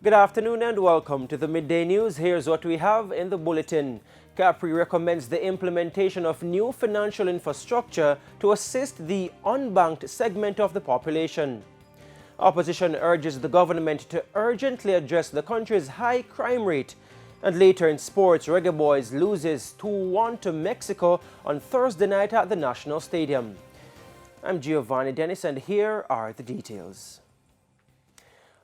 Good afternoon and welcome to the Midday News. Here's what we have in the bulletin. Capri recommends the implementation of new financial infrastructure to assist the unbanked segment of the population. Opposition urges the government to urgently address the country's high crime rate. And later in sports, Reggae Boys loses 2-1 to Mexico on Thursday night at the National Stadium. I'm Giovanni Dennis and here are the details.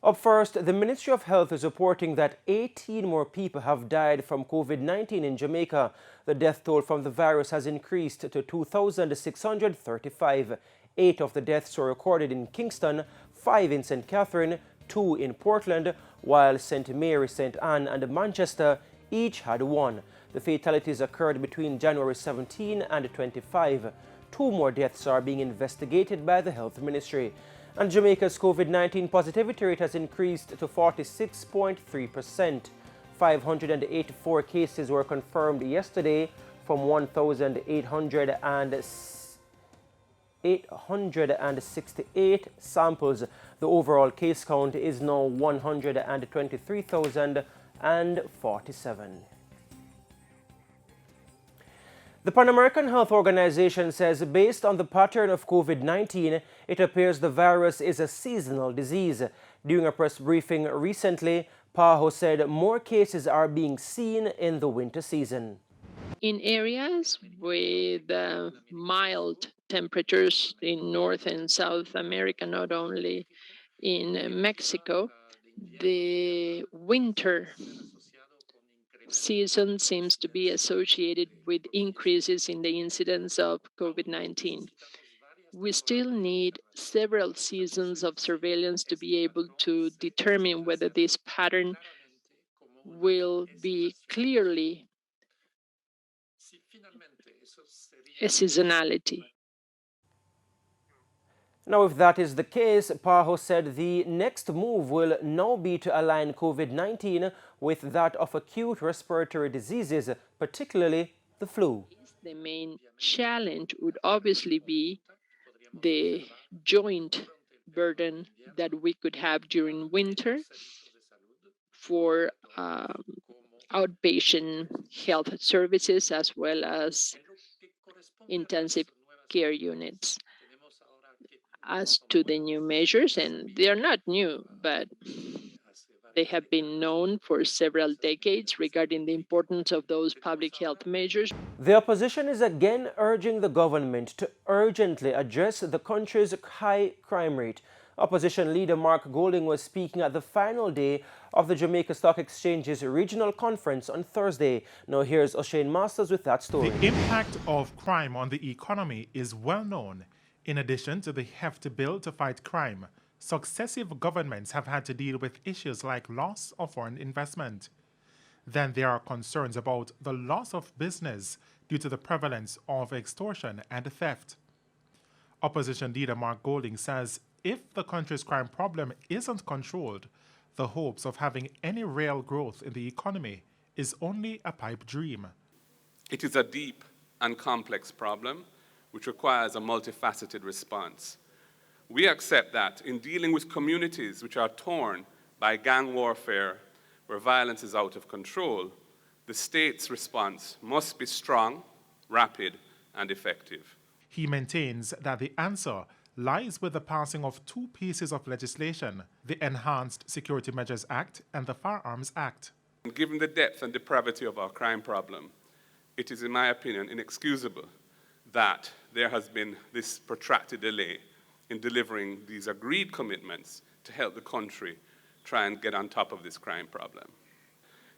Up first, the Ministry of Health is reporting that 18 more people have died from COVID-19 in Jamaica. The death toll from the virus has increased to 2,635. 8 of the deaths were recorded in Kingston, 5 in St. Catherine, 2 in Portland, while St. Mary, St. Anne and Manchester each had 1. The fatalities occurred between January 17 and 25. 2 more deaths are being investigated by the Health Ministry. And Jamaica's COVID-19 positivity rate has increased to 46.3%. 584 cases were confirmed yesterday from 1,868 samples. The overall case count is now 123,047. The Pan American Health Organization says based on the pattern of COVID-19, it appears the virus is a seasonal disease. During a press briefing recently, PAHO said more cases are being seen in the winter season. In areas with mild temperatures in North and South America, not only in Mexico, the winter season seems to be associated with increases in the incidence of COVID-19. We still need several seasons of surveillance to be able to determine whether this pattern will be clearly a seasonality. Now, if that is the case, PAHO said the next move will now be to align COVID-19 with that of acute respiratory diseases, particularly the flu. The main challenge would obviously be the joint burden that we could have during winter for outpatient health services as well as intensive care units. As to the new measures, and they are not new, but they have been known for several decades regarding the importance of those public health measures. The opposition is again urging the government to urgently address the country's high crime rate. Opposition leader Mark Golding was speaking at the final day of the Jamaica Stock Exchange's regional conference on Thursday. Now here's O'Shane Masters with that story. The impact of crime on the economy is well known. In addition to the hefty bill to fight crime, successive governments have had to deal with issues like loss of foreign investment. Then there are concerns about the loss of business due to the prevalence of extortion and theft. Opposition leader Mark Golding says if the country's crime problem isn't controlled, the hopes of having any real growth in the economy is only a pipe dream. It is a deep and complex problem which requires a multifaceted response. We accept that in dealing with communities which are torn by gang warfare, where violence is out of control, the state's response must be strong, rapid, and effective. He maintains that the answer lies with the passing of 2 pieces of legislation, the Enhanced Security Measures Act and the Firearms Act. Given the depth and depravity of our crime problem, it is, in my opinion, inexcusable that there has been this protracted delay in delivering these agreed commitments to help the country try and get on top of this crime problem.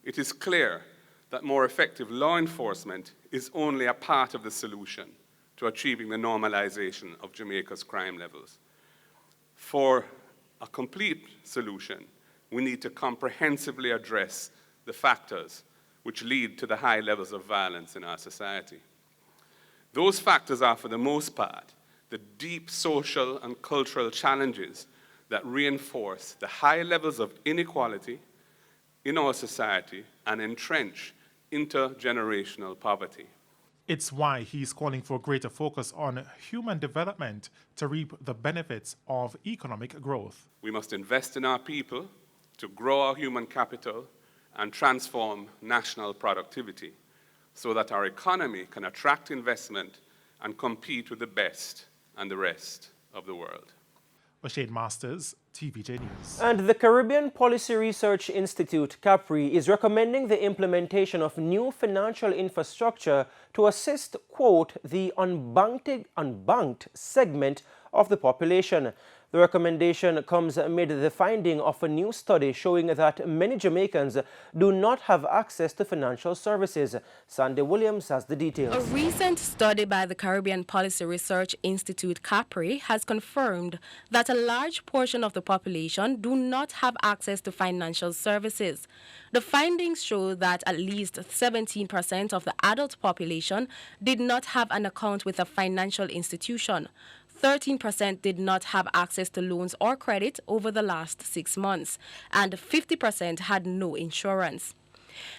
It is clear that more effective law enforcement is only a part of the solution to achieving the normalization of Jamaica's crime levels. For a complete solution, we need to comprehensively address the factors which lead to the high levels of violence in our society. Those factors are, for the most part, the deep social and cultural challenges that reinforce the high levels of inequality in our society and entrench intergenerational poverty. It's why he's calling for greater focus on human development to reap the benefits of economic growth. We must invest in our people to grow our human capital and transform national productivity so that our economy can attract investment and compete with the best and the rest of the world. O'Shane Masters, TVJ News. And the Caribbean Policy Research Institute, CAPRI, is recommending the implementation of new financial infrastructure to assist, quote, the unbanked segment of the population. The recommendation comes amid the finding of a new study showing that many Jamaicans do not have access to financial services. Sandy Williams has the details. A recent study by the Caribbean Policy Research Institute, CAPRI, has confirmed that a large portion of the population do not have access to financial services. The findings show that at least 17% of the adult population did not have an account with a financial institution. 13% did not have access to loans or credit over the last 6 months, and 50% had no insurance.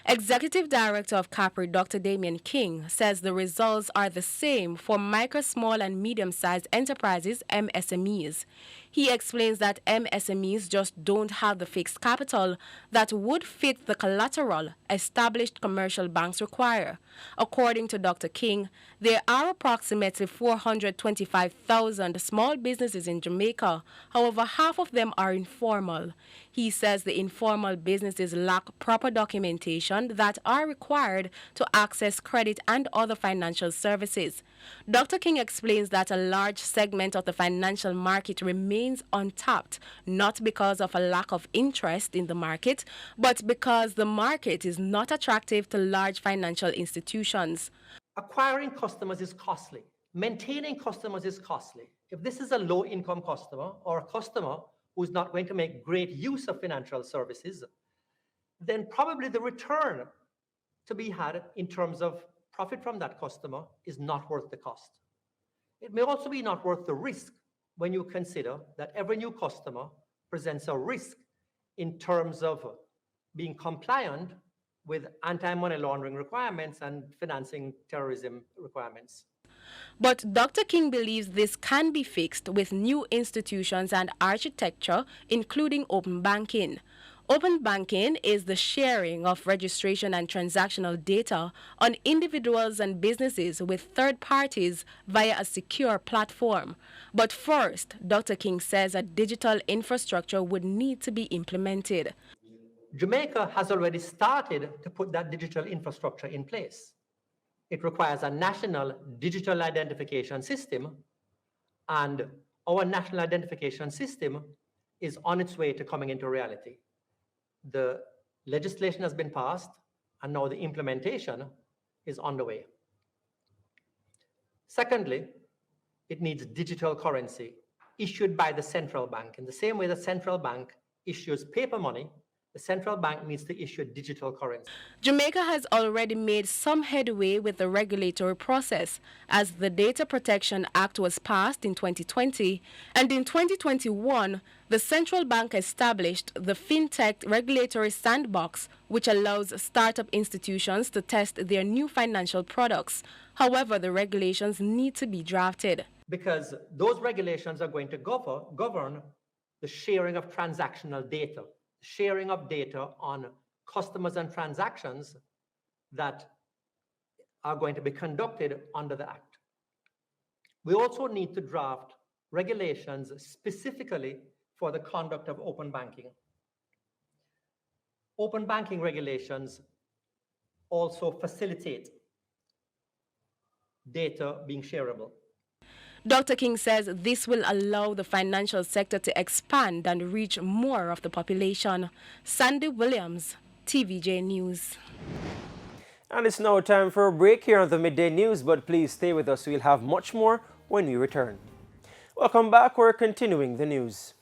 Executive Director of CAPRI, Dr. Damian King, says the results are the same for micro, small, and medium-sized enterprises, MSMEs. He explains that MSMEs just don't have the fixed capital that would fit the collateral established commercial banks require. According to Dr. King, there are approximately 425,000 small businesses in Jamaica. However, half of them are informal. He says the informal businesses lack proper documentation that are required to access credit and other financial services. Dr. King explains that a large segment of the financial market remains untapped, not because of a lack of interest in the market, but because the market is not attractive to large financial institutions. Acquiring customers is costly. Maintaining customers is costly. If this is a low-income customer or a customer who's not going to make great use of financial services, then probably the return to be had in terms of profit from that customer is not worth the cost. It may also be not worth the risk when you consider that every new customer presents a risk in terms of being compliant with anti-money laundering requirements and financing terrorism requirements. But Dr. King believes this can be fixed with new institutions and architecture, including open banking. Open banking is the sharing of registration and transactional data on individuals and businesses with third parties via a secure platform. But first, Dr. King says a digital infrastructure would need to be implemented. Jamaica has already started to put that digital infrastructure in place. It requires a national digital identification system, and our national identification system is on its way to coming into reality. The legislation has been passed, and now the implementation is on the way. Secondly, it needs digital currency issued by the central bank. In the same way the central bank issues paper money, the central bank needs to issue digital currency. Jamaica has already made some headway with the regulatory process, as the Data Protection Act was passed in 2020, and in 2021, the central bank established the FinTech Regulatory Sandbox, which allows startup institutions to test their new financial products. However, the regulations need to be drafted. Because those regulations are going to govern the sharing of transactional data, sharing of data on customers and transactions that are going to be conducted under the Act. We also need to draft regulations specifically for the conduct of open banking. Open banking regulations also facilitate data being shareable. Dr. King says this will allow the financial sector to expand and reach more of the population. Sandy Williams, TVJ News. And it's now time for a break here on the Midday News, but please stay with us. We'll have much more when we return. Welcome back. We're continuing the news.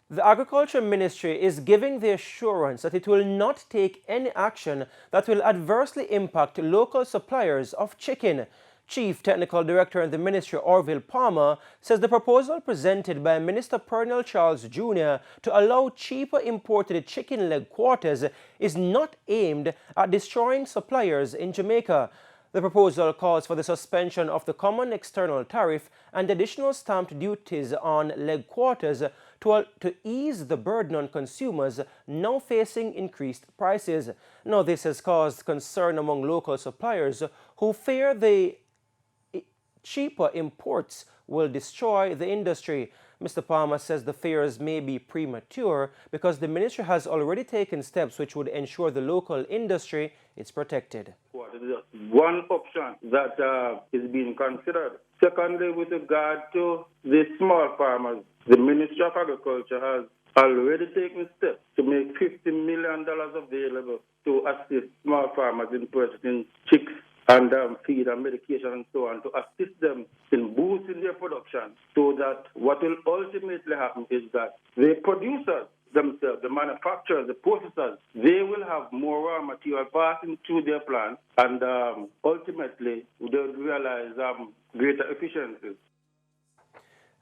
The Agriculture Ministry is giving the assurance that it will not take any action that will adversely impact local suppliers of chicken. Chief Technical Director in the Ministry, Orville Palmer, says the proposal presented by Minister Pernell Charles Jr. to allow cheaper imported chicken leg quarters is not aimed at destroying suppliers in Jamaica. The proposal calls for the suspension of the common external tariff and additional stamped duties on leg quarters to ease the burden on consumers now facing increased prices. Now, this has caused concern among local suppliers who fear the cheaper imports will destroy the industry. Mr. Palmer says the fears may be premature because the ministry has already taken steps which would ensure the local industry is protected. One option that is being considered. Secondly, with regard to the small farmers, the Ministry of Agriculture has already taken steps to make $50 million available to assist small farmers in purchasing chicks and feed and medication and so on, to assist them in boosting their production, so that what will ultimately happen is that the producers themselves, the manufacturers, the processors, they will have more raw material passing through their plants, and ultimately they'll realize greater efficiencies.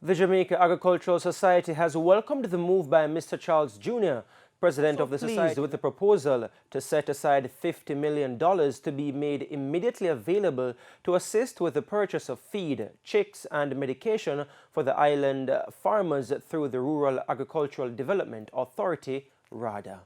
The Jamaica Agricultural Society has welcomed the move by Mr. Charles Jr., President of the Society, with the proposal to set aside $50 million to be made immediately available to assist with the purchase of feed, chicks and medication for the island farmers through the Rural Agricultural Development Authority, RADA.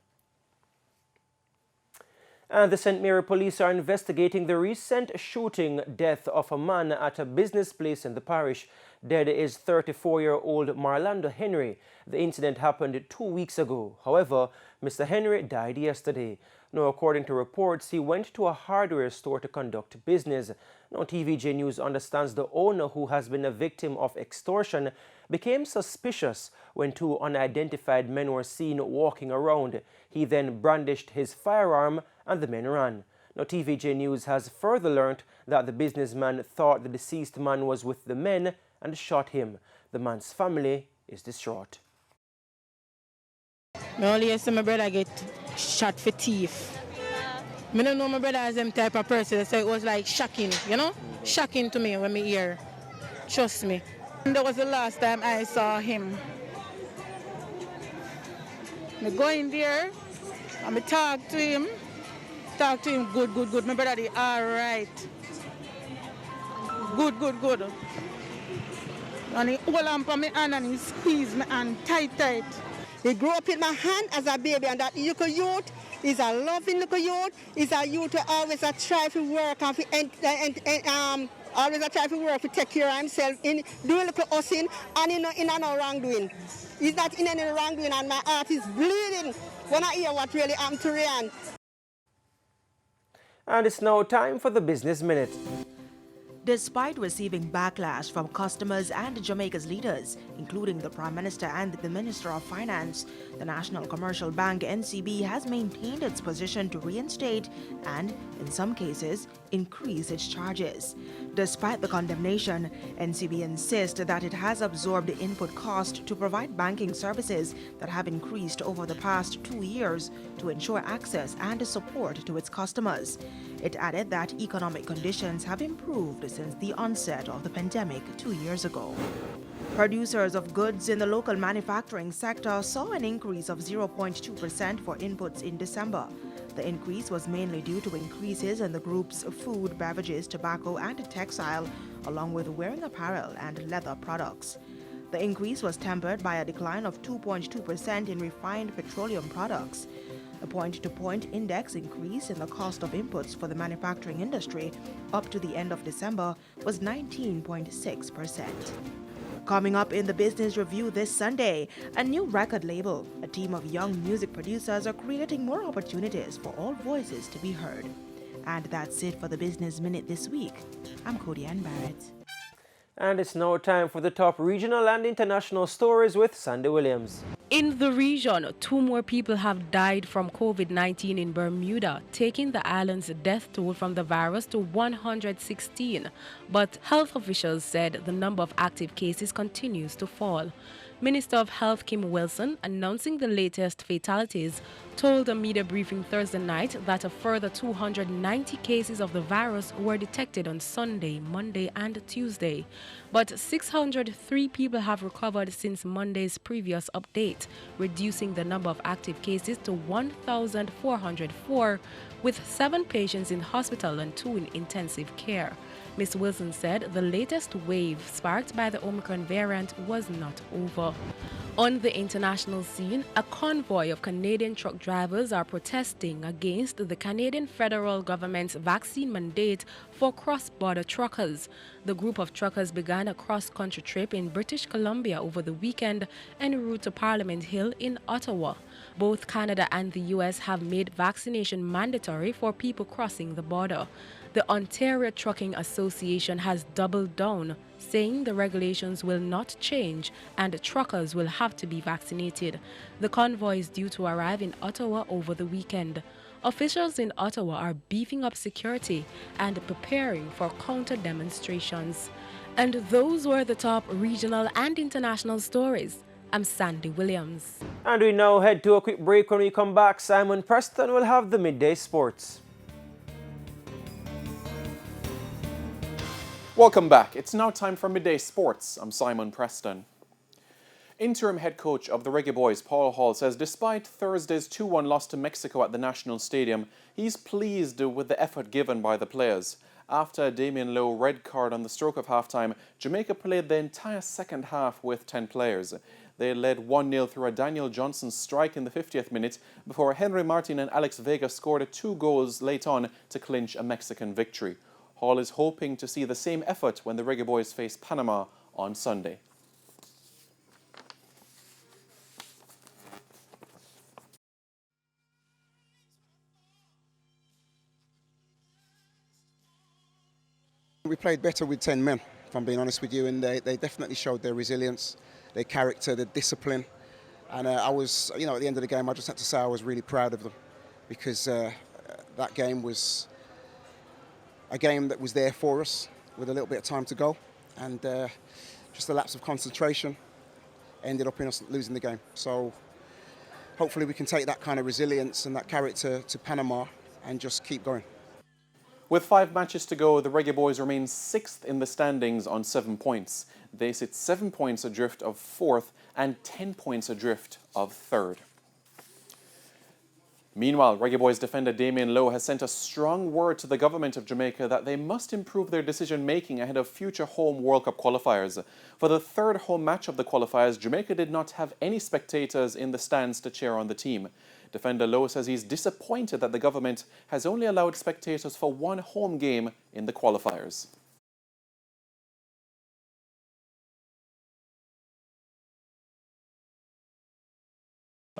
And the St. Mary police are investigating the recent shooting death of a man at a business place in the parish. Dead is 34-year-old Marlando Henry. The incident happened 2 weeks ago. However, Mr. Henry died yesterday. Now, according to reports, he went to a hardware store to conduct business. Now, TVJ News understands the owner, who has been a victim of extortion, became suspicious when two unidentified men were seen walking around. He then brandished his firearm and the men ran. Now, TVJ News has further learnt that the businessman thought the deceased man was with the men and shot him. The man's family is distraught. I only see my brother get shot for thief. I don't know my brother as them type of person, so it was like shocking, you know? Shocking to me when I hear. Trust me. And that was the last time I saw him. I go in there and I talk to him. Good. My brother did all right. Good. And he hold on for my hand and he squeeze my hand tight. He grew up in my hand as a baby, and that little youth is a loving little youth. Is a youth who always a try to work and always a try to work to take care of himself, in do a little hustling and in no wrongdoing. He's not in any wrongdoing, and my heart is bleeding when I hear what really happened to Ryan. And it's now time for the Business Minute. Despite receiving backlash from customers and Jamaica's leaders, including the Prime Minister and the Minister of Finance, the National Commercial Bank (NCB) has maintained its position to reinstate and, in some cases, increase its charges. Despite the condemnation, NCB insists that it has absorbed the input cost to provide banking services that have increased over the past 2 years to ensure access and support to its customers. It added that economic conditions have improved since the onset of the pandemic 2 years ago. Producers of goods in the local manufacturing sector saw an increase of 0.2% for inputs in December. The increase was mainly due to increases in the group's food, beverages, tobacco, and textile, along with wearing apparel and leather products. The increase was tempered by a decline of 2.2% in refined petroleum products. A point-to-point index increase in the cost of inputs for the manufacturing industry up to the end of December was 19.6%. Coming up in the Business Review this Sunday, a new record label. A team of young music producers are creating more opportunities for all voices to be heard. And that's it for the Business Minute this week. I'm Cody Ann Barrett. And it's now time for the top regional and international stories with Sandy Williams. In the region, 2 more people have died from COVID-19 in Bermuda, taking the island's death toll from the virus to 116. But health officials said the number of active cases continues to fall. Minister of Health Kim Wilson, announcing the latest fatalities, told a media briefing Thursday night that a further 290 cases of the virus were detected on Sunday, Monday, and Tuesday. But 603 people have recovered since Monday's previous update, reducing the number of active cases to 1,404, with 7 patients in hospital and 2 in intensive care. Ms. Wilson said the latest wave, sparked by the Omicron variant, was not over. On the international scene, a convoy of Canadian truck drivers are protesting against the Canadian federal government's vaccine mandate for cross-border truckers. The group of truckers began a cross-country trip in British Columbia over the weekend en route to Parliament Hill in Ottawa. Both Canada and the U.S. have made vaccination mandatory for people crossing the border. The Ontario Trucking Association has doubled down, saying the regulations will not change and truckers will have to be vaccinated. The convoy is due to arrive in Ottawa over the weekend. Officials in Ottawa are beefing up security and preparing for counter demonstrations. And those were the top regional and international stories. I'm Sandy Williams. And we now head to a quick break. When we come back, Simon Preston will have the midday sports. Welcome back. It's now time for Midday Sports. I'm Simon Preston. Interim head coach of the Reggae Boys, Paul Hall, says despite Thursday's 2-1 loss to Mexico at the National Stadium, he's pleased with the effort given by the players. After a Damien Lowe red card on the stroke of halftime, Jamaica played the entire second half with 10 players. They led 1-0 through a Daniel Johnson strike in the 50th minute before Henry Martin and Alex Vega scored 2 goals late on to clinch a Mexican victory. Hall is hoping to see the same effort when the Reggae Boys face Panama on Sunday. We played better with 10 men, if I'm being honest with you, and they definitely showed their resilience, their character, their discipline. And I was, at the end of the game, I just had to say I was really proud of them because that game was a game that was there for us with a little bit of time to go, and just a lapse of concentration ended up in us losing the game. So hopefully we can take that kind of resilience and that character to Panama and just keep going. With 5 matches to go, the Reggae Boys remain 6th in the standings on 7 points. They sit 7 points adrift of 4th and 10 points adrift of 3rd. Meanwhile, Reggae Boys defender Damien Lowe has sent a strong word to the government of Jamaica that they must improve their decision-making ahead of future home World Cup qualifiers. For the 3rd home match of the qualifiers, Jamaica did not have any spectators in the stands to cheer on the team. Defender Lowe says he's disappointed that the government has only allowed spectators for 1 home game in the qualifiers.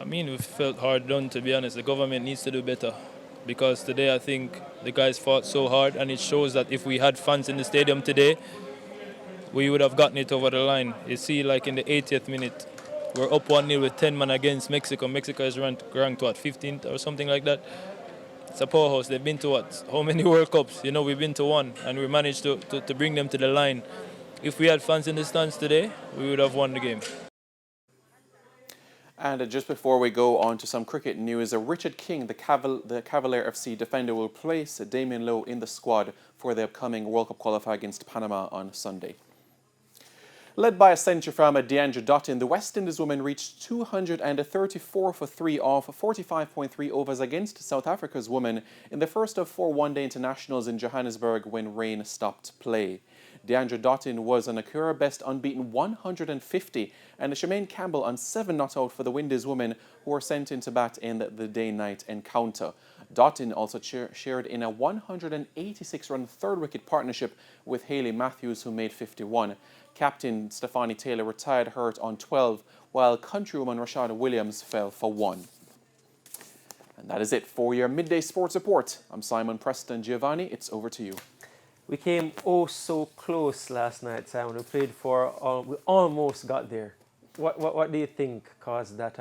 We felt hard done, to be honest. The government needs to do better because today I think the guys fought so hard, and it shows that if we had fans in the stadium today, we would have gotten it over the line. You see, like in the 80th minute, we're up 1-0 with 10 men against Mexico. Mexico is ranked what, 15th or something like that. It's a powerhouse. They've been to what? How many World Cups? We've been to 1, and we managed to bring them to the line. If we had fans in the stands today, we would have won the game. And just before we go on to some cricket news, Richard King, the Cavalier FC defender, will place Damien Lowe in the squad for the upcoming World Cup qualifier against Panama on Sunday. Led by a century from Deandra Dottin, the West Indies women reached 234 for 3 off 45.3 overs against South Africa's women in the first of 4 one-day internationals in Johannesburg when rain stopped play. Deandra Dottin was on a career-best unbeaten 150 and Shemaine Campbell on 7 not out for the Windies women who were sent into bat in the day-night encounter. Dottin also shared in a 186-run third-wicket partnership with Hayley Matthews, who made 51. Captain Stefani Taylor retired hurt on 12, while countrywoman Rashada Williams fell for 1. And that is it for your Midday Sports Report. I'm Simon Preston. Giovanni, it's over to you. We came so close last night, Simon. We played we almost got there. What do you think caused that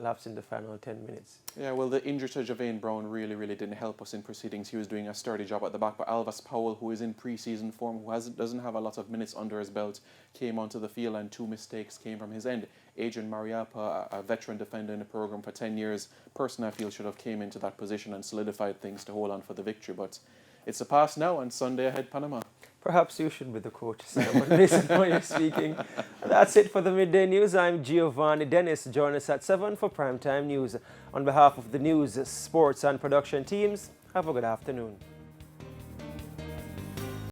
lapse in the final 10 minutes? Yeah, well, the injury to Javane Brown really didn't help us in proceedings. He was doing a sturdy job at the back, but Alvas Powell, who is in pre-season form, who doesn't have a lot of minutes under his belt, came onto the field and 2 mistakes came from his end. Adrian Mariappa, a veteran defender in the program for 10 years, person I feel should have came into that position and solidified things to hold on for the victory, but it's a pass now, and Sunday ahead Panama. Perhaps you should be the coach, Simon. Listen how you're speaking. That's it for the Midday News. I'm Giovanni Dennis. Join us at 7 for Primetime News. On behalf of the news, sports and production teams, have a good afternoon.